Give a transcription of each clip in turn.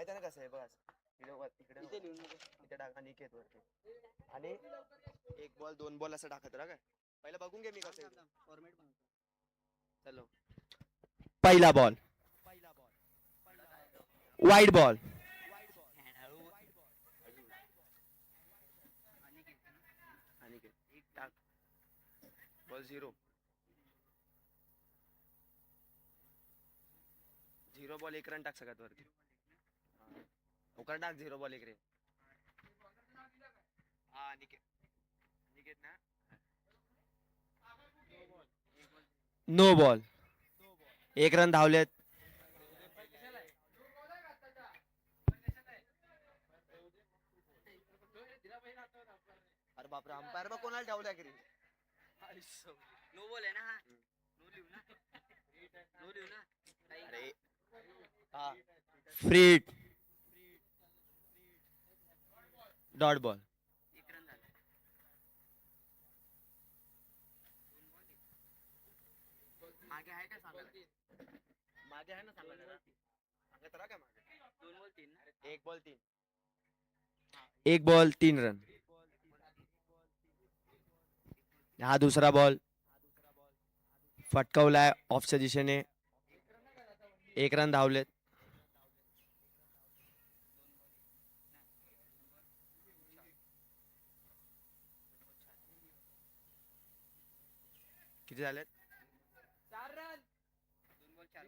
माहिती आहे ना कसं आहे बस इकडे टाक आणि इकडे वरती आणि एक बॉल 2 बॉल असं टाकत राहा काय पहिला बघून घे मी कसं फॉर्मॅट चलो पहिला बॉल वाईड बॉल आणि टाक बॉल 0 बॉल 1 रन टाक सगळ्यात वरती उकर टाक 0 बॉल 1 रे हा निकेत ना नो बॉल 1 रन धावलेत. अरे बापरे अंपायर बघ कोणाला ठेवल्या की नो बॉल आहे ना हा नो लिहू ना अरे हा फ्री डॉट बॉल. एक रन झाला मागे आहे का सांगायला मागे आहे ना सांगायला सांगत राहा काय मागे 2 बॉल 3 ना 1 बॉल 3 1 बॉल 3 रन. हा दुसरा बॉल फटकावलाय ऑफच्या दिशेने 1 रन धावलेत. किती झालेत 4 रन 2 बॉल 4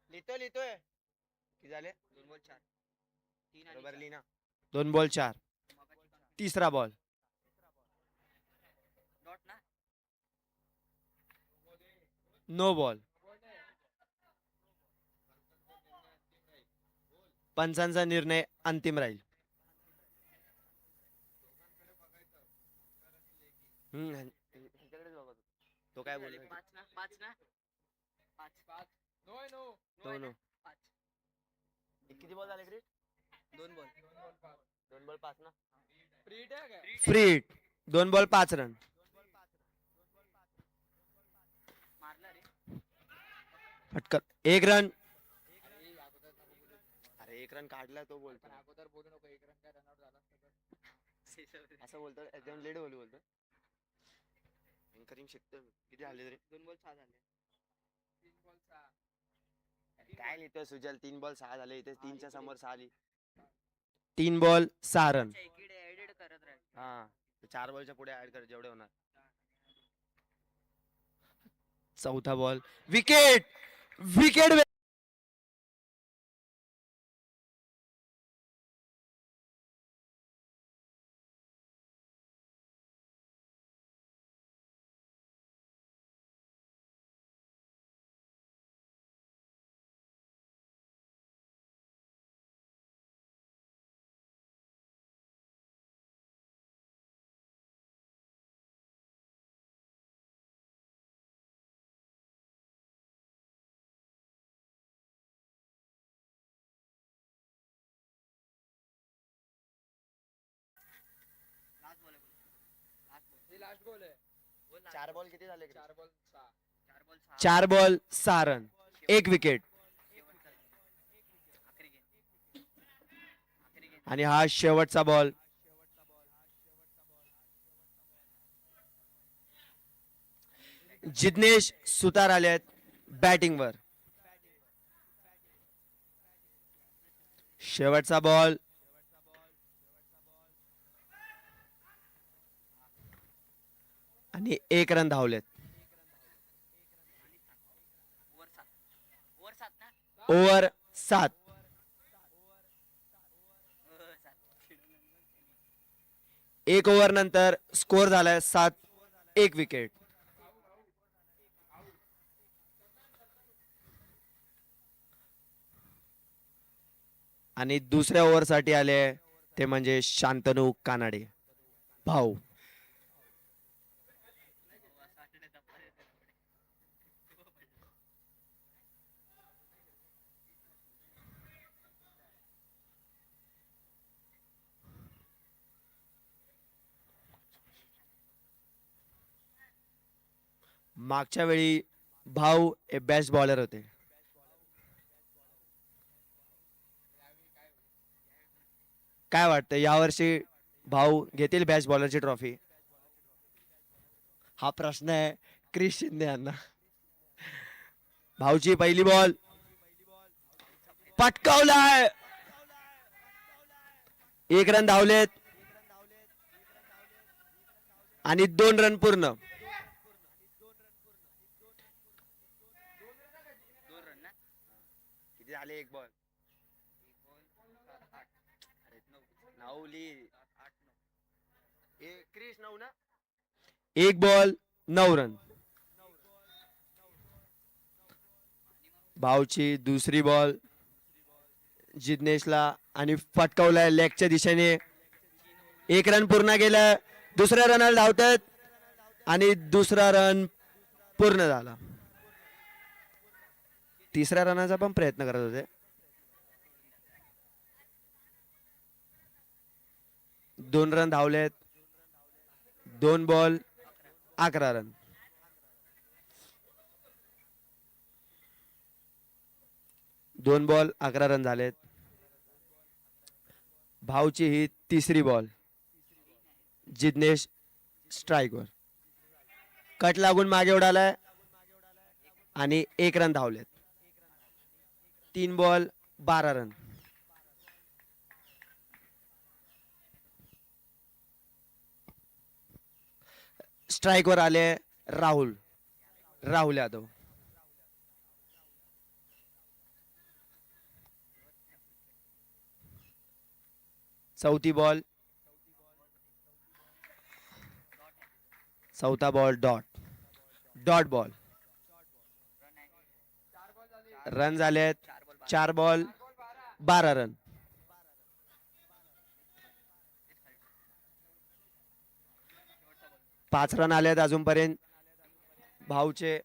लिहितोय किती झाले 2 बॉल 4 3 आणि बरोबर लिही ना 2 बॉल 4. तिसरा बॉल डॉट ना नो बॉल. पंचांचा निर्णय अंतिम राहील. ह्याच्याकडेच बघा तो काय बोलला 5 ना 5 ना 5 नो नो नो 5 किती बॉल झाले क्रिट 2 बॉल 2 बॉल 5 ना फ्री हिट 2 बॉल 5 रन. मारला रे फटका 1 रन. अरे 1 रन काढला तो बोलतो अगोदर बोलू नको 1 रन काय रनआउट झाला असं बोलतो एकदम लेट बोलतो एंकरिंग शिकतोय मी किती झाले तरी 2 बॉल 6 झाले 3 बॉल 6 काय लिहितोय सुजल 3 बॉल 6 झाले इथे 3च्या समोर 6 आली 3 बॉल 6 रन. इकडे एडिट करत राहील हा 4 बॉलच्या पुढे ऍड कर जेवढे होणार. चौथा ball wicket wicket. Last ball आहे 4 बॉल किती झाले 4 बॉल 6 4 बॉल 6 रन 1 विकेट. आणि हा शेवटचा बॉल जिग्नेश सुतार आलेत बॅटिंग वर. शेवटचा बॉल आणि 1 रन धावलेत. ओव्हर 7. 1 ओव्हर नंतर स्कोर झालाय 7 1 विकेट. आणि दुसऱ्या ओव्हर साठी आले ते म्हणजे शांतनू कानाडे भाऊ. मागच्या वेळी भाऊ हे बेस्ट बॉलर होते. काय वाटतं यावर्षी भाऊ घेतील बेस्ट बॉलरची ट्रॉफी? हा प्रश्न आहे क्रिश शिंदे यांना. भाऊची पहिली बॉल पटकावलाय, 1 रन धावलेत आणि 2 रन पूर्ण. 2 रन ना. किती झाले? एक बॉल एक बॉल 8 नावली 8 क्रिश 9 ना. 1 बॉल 9 रन. भाऊची दुसरी बॉल जिग्नेशला आणि फटकावलाय लेगच्या दिशेने. 1 रन पूर्ण केलं. दुसऱ्या रनला धावतात आणि दुसरा रन पूर्ण झाला. तिसऱ्या रनाचा पण प्रयत्न करत होते. 2 रन धावलेत. 2 ball 11 run. दोन बॉल 11 रन झालेत. भाऊची ही तिसरी बॉल. जिग्नेश स्ट्राईकवर कट लागून मागे उडालाय आणि 1 रन धावलेत. 3 बॉल 12 रन. स्ट्राईकवर आले राहुल यादव. चौथी बॉल, चौथा बॉल डॉट बॉल. रन झालेत 4 बॉल 12 रन. पाच रन आलेत अजूनपर्यंत भाऊचे.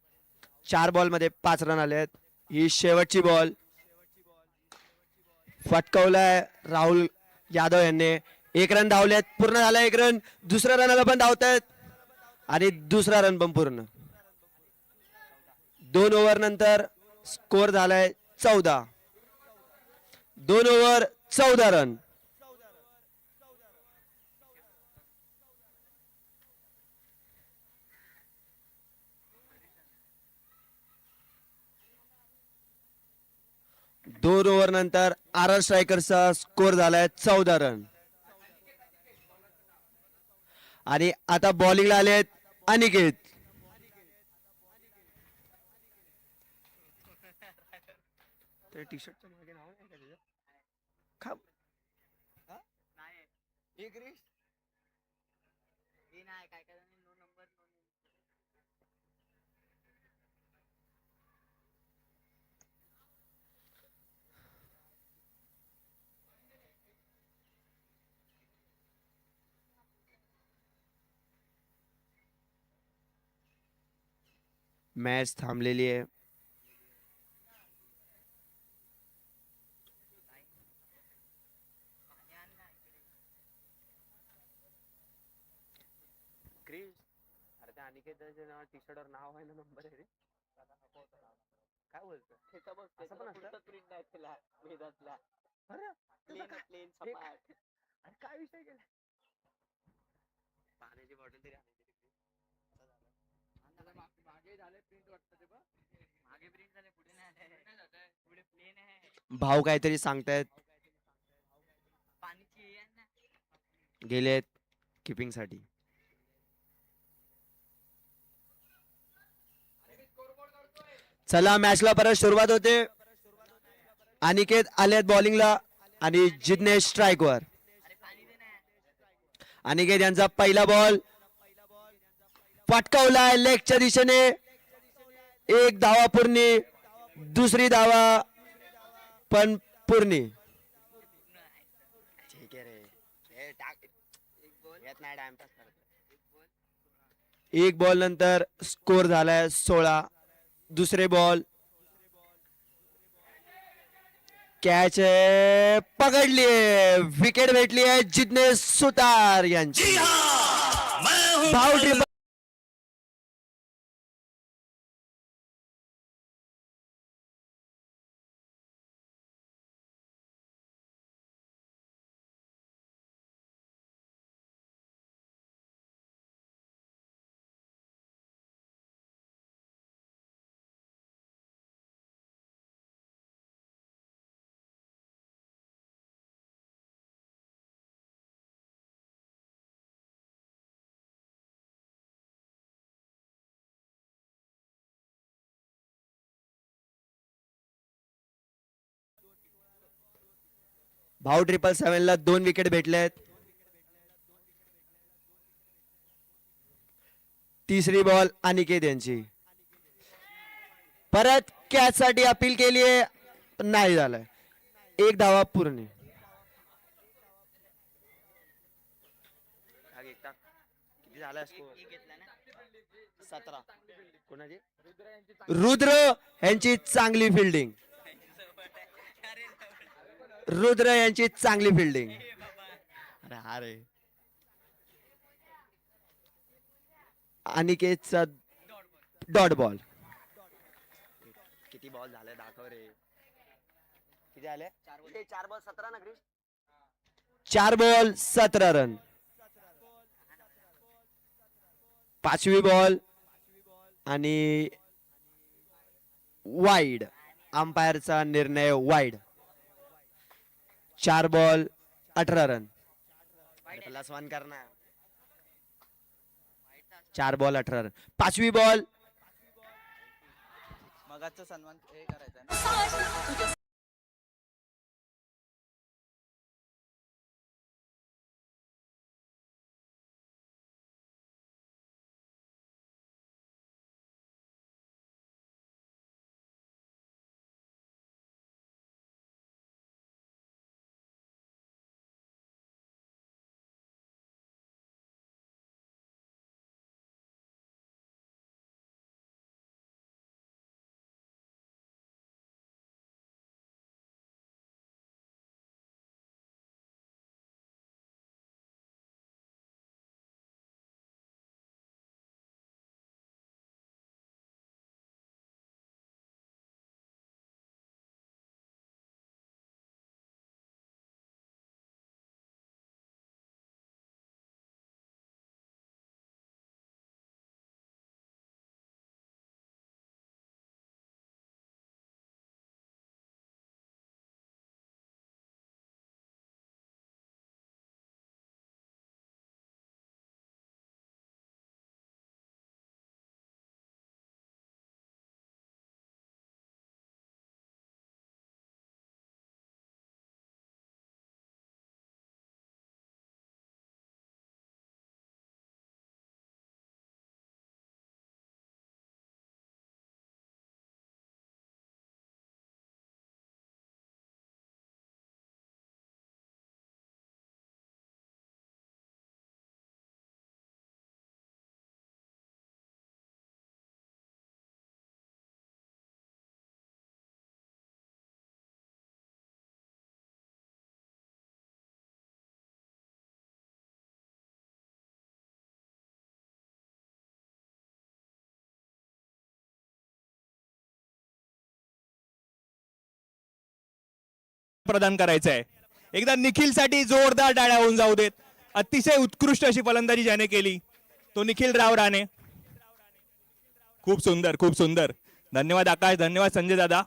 4 बॉल मध्ये 5 रन आलेत. ही शेवटची बॉल फटकावलाय राहुल यादव यांनी. 1 रन धावलेत. पूर्ण झाला 1 रन. दुसऱ्या रनाला पण धावतायत आणि दुसरा रन पण पूर्ण. 2 ओव्हर नंतर स्कोर झालाय 14. 2 ओव्हर 14 रन. दोन ओव्हर नंतर RR स्ट्रायकरचा स्कोर झालाय 14 रन. आणि आता बॉलिंगला आलेत अनिकेत. टी शर्टच्या मागे नाव नाही का त्याचं? नाही क्रिश हे नाही काय काय नो नंबर नो. मॅच थांबलेली आहे. क्रिश अरे त्या अनिकेतच्या नाव टी शर्टवर नाव आहे ना, नंबर आहे रे. काय बोलतो? असं पण असतं? प्रिंट आहे त्याला वेदातला. अरे प्लेन प्लेन सपाट. अरे काय विषय केला? पाण्याची बॉटल तरी आणायची. मागे झाले प्रिंट वाटतं ते बघ. मागे प्रिंट झाले पुढे नाही आले. पुढे प्लेन आहे. भाऊ काहीतरी सांगतायत. पाणीची आहे ना. गेलेत किपिंग साठी. चला मॅचला परत सुरुवात होते. अनिकेत आलेत बॉलिंगला आणि जिग्नेश स्ट्राईकवर. अनिकेत यांचा पहिला बॉल फटकावलाय लेगच्या दिशेने. 1 धावा पूर्णी. दुसरी धावा पण पूर्णी. ठीक आहे रे. हे टाक. येत नाही टाइम पास करत. 1 बॉल नंतर स्कोर झालाय 16. दुसरे बॉल कॅच पकडली. विकेट भेटली आहे जिग्नेश सुतार यांची. भाऊ ट्रिपल भाऊ 777 ला 2 विकेट भेटलेत. तिसरी बॉल अनिकेत यांची. परत कॅच साठी अपील केली आहे, पण नाही झालं. 1 धावा पूर्ण. किती झाला स्कोर? घेतला ना 17. कोणाची? रुद्र यांची चांगली फिल्डिंग. रुद्र यांची चांगली फिल्डिंग. अरे हा रे. अनिकेतचा डॉट बॉल. किती बॉल झाले दाखव रे. किती आले? 4 बॉल 17 ना क्रिश? 4 ball 17 run. 5वी बॉल आणि वाईड. अंपायरचा निर्णय वाईड. 4 ball 18 run. प्लस 1 करणार. 4 बॉल 18 रन. 5वी बॉल. मगाचा सन्मान हे करायचं. प्रदान करायचं आहे. एकदा निखिलसाठी जोरदार टाळ्या होऊन जाऊ देत. अतिशय उत्कृष्ट अशी फलंदाजी ज्याने केली तो निखिल राव राणे. खूप सुंदर, खूप सुंदर. धन्यवाद आकाश, धन्यवाद संजय दादा.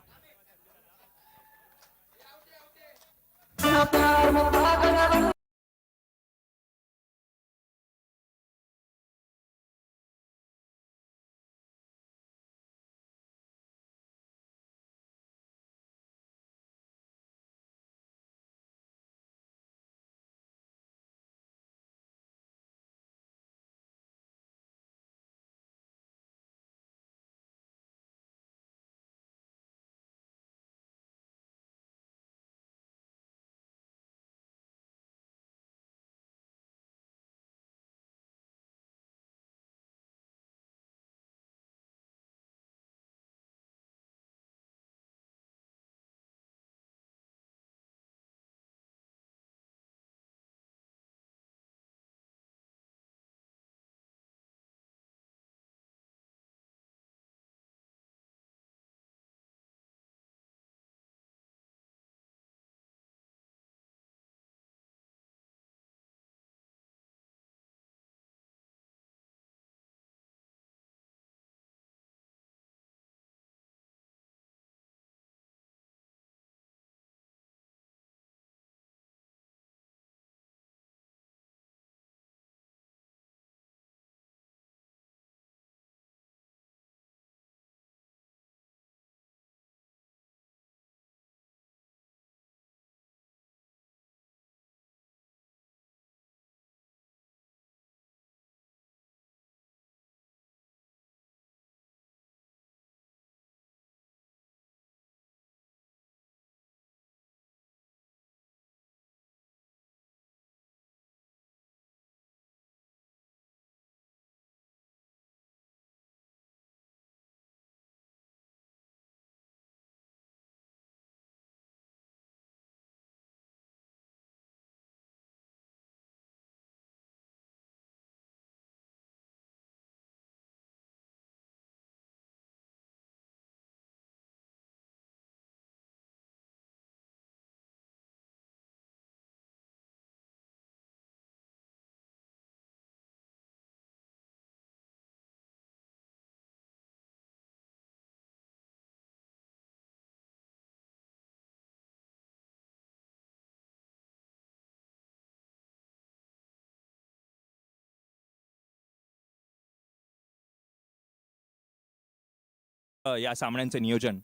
या सामन्यांचे नियोजन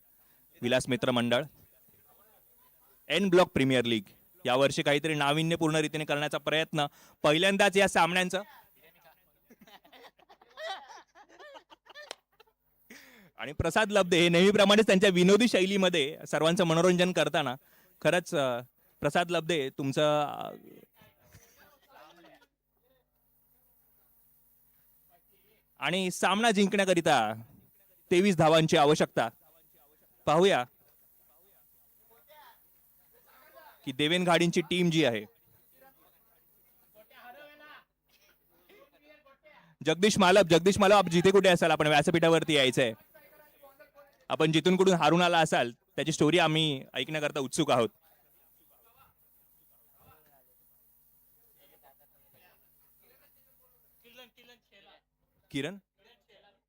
विलास मित्र मंडळ एन ब्लॉक प्रीमियर लीग यावर्षी काहीतरी नाविन्यपूर्ण रीतीने करण्याचा प्रयत्न पहिल्यांदाच या सामन्यांचं आणि प्रसाद लब्धे हे नेहमीप्रमाणेच त्यांच्या विनोदी शैलीमध्ये सर्वांचं मनोरंजन करताना खरंच प्रसाद लब्धे तुमचं आणि सामना जिंकण्याकरिता 23 धावांची आवश्यकता. पाहूया की देवेन घाडींची टीम जी आहे जगदीश मालप आप जिथे कुठे असाल आपण व्यासपीठावरती यायचंय. आपण जिथून कुठून हारून आला असाल त्याची स्टोरी आम्ही ऐकण्याकरता उत्सुक आहोत.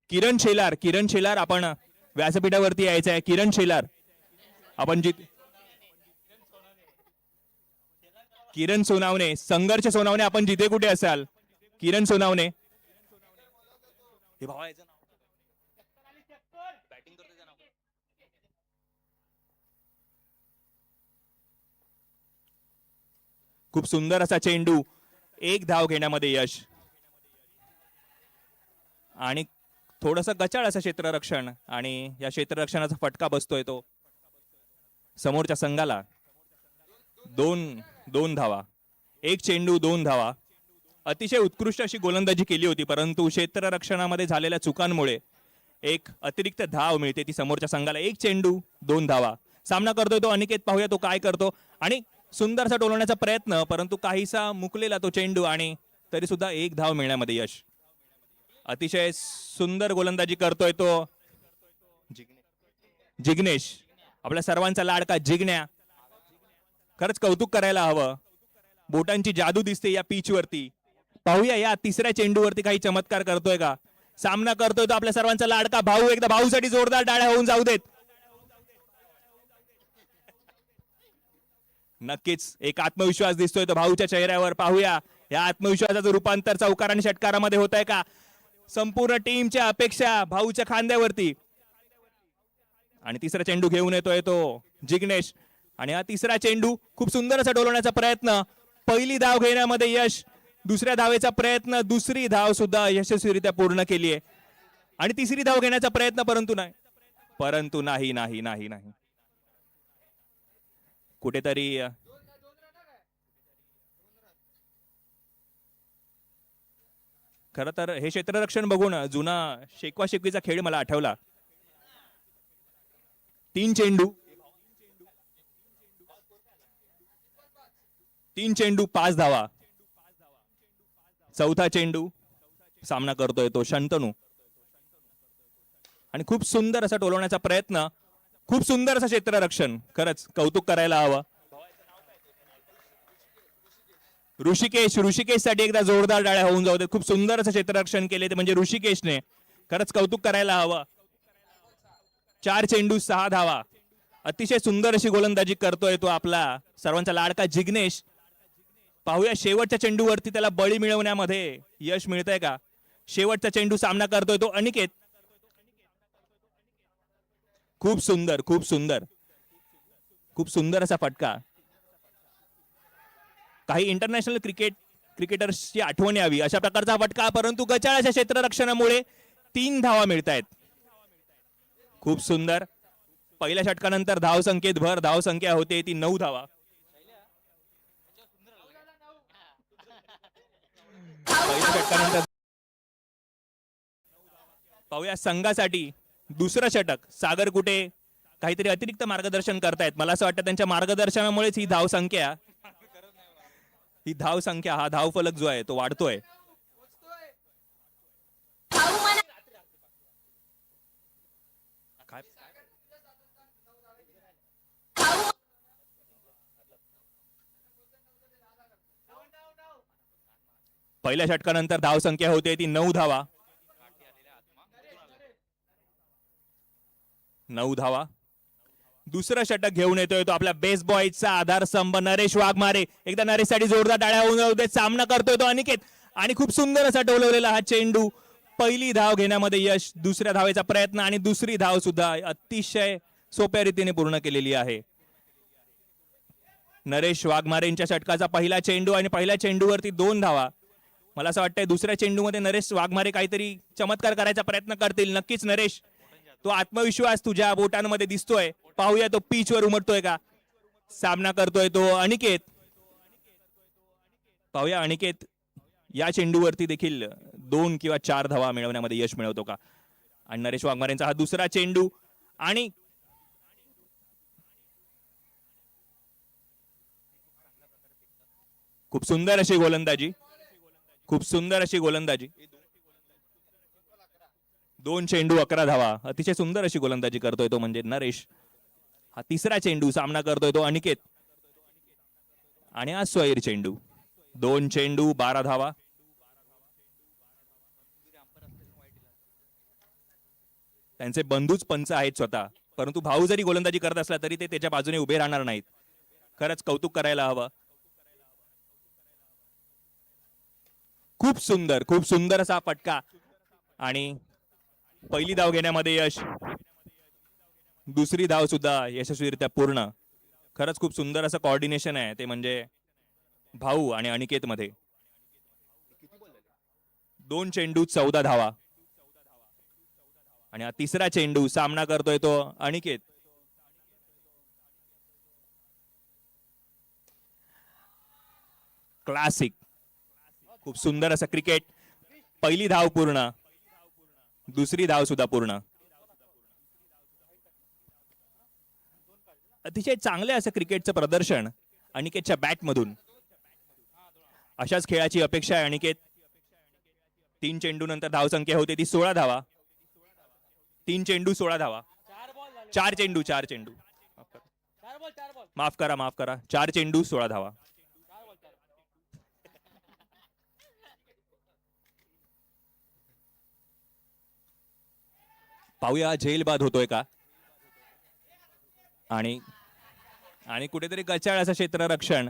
किरण शेलार आपण व्यासपीठावरती यायचं आहे. किरण शेलार आपण किरण सोनावणे संघर्ष सोनावणे आपण जिथे कुठे असाल किरण सोनावणे हे भावा याचं नाव बॅटिंग करते त्याचं नाव खूप सुंदर असा चेंडू 1 धाव घेण्यामध्ये यश आणि थोडस गचाळ असं क्षेत्ररक्षण आणि या क्षेत्ररक्षणाचा फटका बसतोय तो समोरच्या संघाला. 2 धावा 1 चेंडू 2 धावा. अतिशय उत्कृष्ट अशी गोलंदाजी केली होती परंतु क्षेत्ररक्षणामध्ये झालेल्या चुकांमुळे एक अतिरिक्त धाव मिळते ती समोरच्या संघाला. 1 चेंडू 2 धावा. सामना करतोय तो अनिकेत. पाहूया तो काय करतो आणि सुंदरसा टोलवण्याचा प्रयत्न परंतु काहीसा मुकलेला तो चेंडू आणि तरी सुद्धा 1 धाव मिळण्यामध्ये यश. अतिशय सुंदर गोलंदाजी करतोय तो जिग्नेश आपल्या सर्वांचा लाडका जिग्न्या. खरंच कौतुक करायला हवं. बोटांची जादू दिसते या पिच वरती. पाहूया या तिसऱ्या चेंडूवरती काही चमत्कार करतोय का. सामना करतोय तो आपल्या सर्वांचा लाडका भाऊ. एकदा भाऊसाठी जोरदार टाळ्या होऊन जाऊ देत. नक्कीच एक आत्मविश्वास दिसतोय तो भाऊच्या चेहऱ्यावर. पाहूया या आत्मविश्वासाचं रूपांतर चौकार आणि षटकारामध्ये होत आहे का. संपूर्ण टीमच्या अपेक्षा भाऊच्या खांद्यावरती आणि तिसरा चेंडू घेऊन येतोय तो जिग्नेश आणि हा तिसरा चेंडू खूप सुंदर असा डोलवण्याचा प्रयत्न. पहिली धाव घेण्यामध्ये यश. दुसऱ्या धावेचा प्रयत्न. दुसरी धाव सुद्धा यशस्वीरित्या पूर्ण केली आहे आणि तिसरी धाव घेण्याचा प्रयत्न परंतु नाही कुठेतरी खरं तर हे क्षेत्ररक्षण बघून जुना शेकवा शेकवीचा खेळ मला आठवला. 3 चेंडू 5 धावा. चौथा चेंडू सामना करतोय तो शंतनू आणि खूप सुंदर असा टोलवण्याचा प्रयत्न. खूप सुंदर असं क्षेत्ररक्षण. खरंच कौतुक करायला हवं. ऋषिकेश साठी एकदा जोरदार टाळ्या होऊन जाऊ दे. खूप सुंदर असं क्षेत्ररक्षण केले ते म्हणजे ऋषिकेशने. खरंच कौतुक करायला हवं. 4 चेंडू 6 धावा. अतिशय सुंदर अशी गोलंदाजी करतोय तो आपला सर्वांचा लाडका जिग्नेश. पाहूया शेवटच्या चेंडूवरती त्याला बळी मिळवण्यामध्ये यश मिळतंय का. शेवटचा चेंडू सामना करतोय तो अनिकेत. खूप सुंदर असा फटका. काही इंटरनॅशनल क्रिकेटर्सची आठवण यावी अशा प्रकारचा फटका परंतु गचाळ अशा क्षेत्ररक्षणामुळे 3 धावा मिळत आहेत. खूप सुंदर. पहिल्या षटकानंतर धाव संख्येत भर. धाव संख्या होते ती 9 धावा. पहिल्या षटकानंतर पाहूया संघासाठी दुसरं षटक. सागर कुठे काहीतरी अतिरिक्त मार्गदर्शन करतायत. मला असं वाटतं त्यांच्या मार्गदर्शनामुळेच ही धाव संख्या हा धाव फलक जो आहे तो वाढतोय. पहिल्या षटकानंतर धाव संख्या होते ती 9 धावा. 9 धावा. दुसरं षटक घेऊन येतोय तो आपल्या बेस बॉयचा आधारस्तंभ नरेश वाघमारे. एकदा नरेशसाठी जोरदार टाळ्या होऊन जाऊ देत. सामना करतोय तो अनिकेत आणि खूप सुंदर असा डोलवलेला हा चेंडू पहिली धाव घेण्यामध्ये यश, दुसऱ्या धावेचा प्रयत्न आणि दुसरी धाव सुद्धा अतिशय सोप्या रीतीने पूर्ण केलेली आहे. नरेश वाघमारेंच्या षटकाचा पहिला चेंडू आणि पहिल्या चेंडूवरती 2 धावा. मला असं वाटतंय दुसऱ्या चेंडूमध्ये नरेश वाघमारे काहीतरी चमत्कार करायचा प्रयत्न करतील. नक्कीच नरेश, तो आत्मविश्वास तुझ्या बोटांमध्ये दिसतोय. पाहूया तो पिचवर उमटतोय का. सामना करतोय तो अनिकेत. पाहूया अनिकेत या चेंडूवरती देखील 2 किंवा 4 धावा मिळवण्यामध्ये यश मिळवतो का. आणि नरेश वाघमारेंचा हा दुसरा चेंडू आणि खूप सुंदर अशी गोलंदाजी, खूप सुंदर अशी गोलंदाजी. 2 चेंडू 11 धावा. अतिशय सुंदर अशी गोलंदाजी करतोय तो म्हणजे नरेश. हा तिसरा चेंडू सामना करतोय तो अनिकेत. आणि हा स्वैर चेंडू. 2 चेंडू 12 धावा. त्यांचे बंधूच पंच आहेत स्वतः, परंतु भाऊ जरी गोलंदाजी करत असला तरी ते त्याच्या बाजूने उभे राहणार नाहीत. खरंच कौतुक करायला हवं. खूप सुंदर असा फटका आणि पहिली धाव घेण्यामध्ये यश, दुसरी धाव सुद्धा यशस्वीरित्या पूर्ण. खरंच खूप सुंदर असं कॉर्डिनेशन आहे ते म्हणजे भाऊ आणि अनिकेत मध्ये. 2 चेंडू 14 धावा. आणि हा तिसरा चेंडू सामना करतोय तो अनिकेत. क्लासिक, खूप सुंदर असं क्रिकेट. पहिली धाव पूर्ण, दुसरी धाव सुद्धा पूर्ण. अतिशय चांगले असं क्रिकेटचं प्रदर्शन अनिकेतच्या बॅटमधून. अशाच खेळाची अपेक्षा आहे अनिकेत. 3 चेंडू नंतर धावसंख्या होते ती 16 धावा. 3 चेंडू 16 धावा. 4 चेंडू माफ करा 4 चेंडू 16 धावा. पाहूया झेल बाद होतोय का. आणि आणि कुठेतरी गचाळ असं क्षेत्ररक्षण.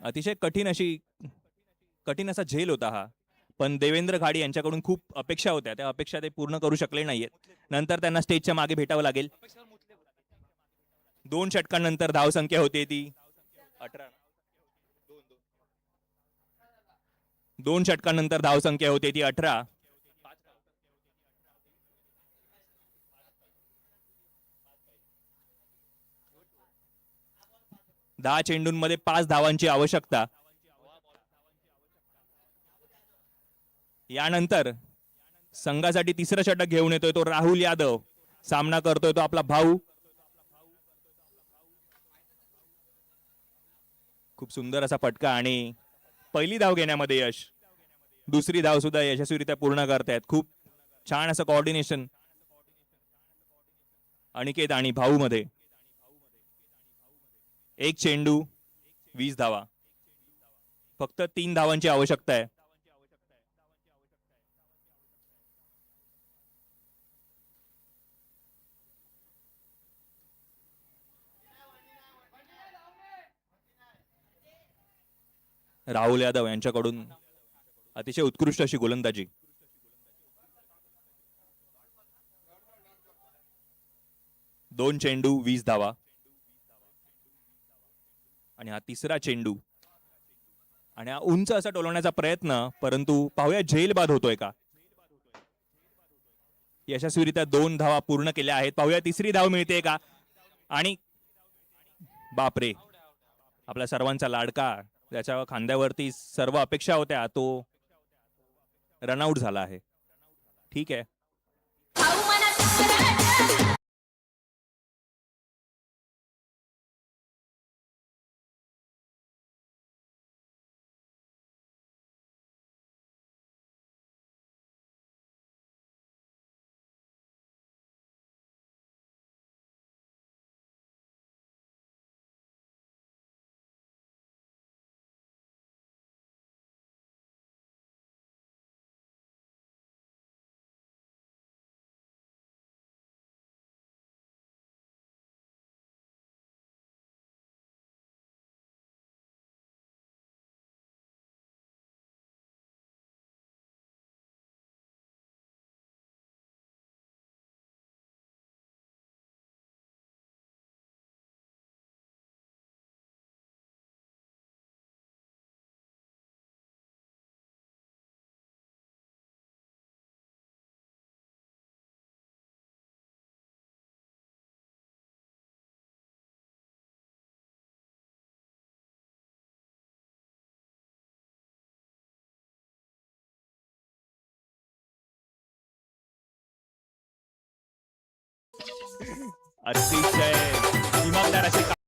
अतिशय कठीण असा झेल होता हा. पण देवेंद्र घाडी यांच्याकडून खूप अपेक्षा होत्या, त्या अपेक्षा ते पूर्ण करू शकले नाहीयेत. नंतर त्यांना स्टेजच्या मागे भेटावं लागेल. 2 षटकांनंतर धावसंख्या होती ती 18. 2 षटकांनंतर धावसंख्या होती ती 18. 10 चेंडूंमध्ये 5 धावांची आवश्यकता. यानंतर संघासाठी तिसरं षटक घेऊन येतोय तो राहुल यादव. सामना करतोय तो आपला भाऊ. खूप सुंदर असा फटका आणि पहिली धाव घेण्यामध्ये यश, दुसरी धाव सुद्धा यशस्वीरित्या पूर्ण करतायत. खूप छान असं कोऑर्डिनेशन अनिकेत आणि भाऊ मध्ये. 1 चेंडू 20 धावा. फक्त 3 धावांची आवश्यकता आहे. राहुल यादव यांच्याकडून अतिशय उत्कृष्ट अशी गोलंदाजी. दोन चेंडू 20 धावा. आणि हा तिसरा चेंडू आणि हा उंच असा टोलवण्याचा प्रयत्न, परंतु पाहूया झेल बाद होतोय का. यशस्वीरित्या 2 धावा पूर्ण केल्या आहेत. पाहूया तिसरी धाव मिळते का. आणि बापरे, आपल्या सर्वांचा लाडका, त्याच्या खांद्यावरती सर्व अपेक्षा होत्या, तो रनआउट झाला आहे. ठीक आहे. अतिशय इमानदार असे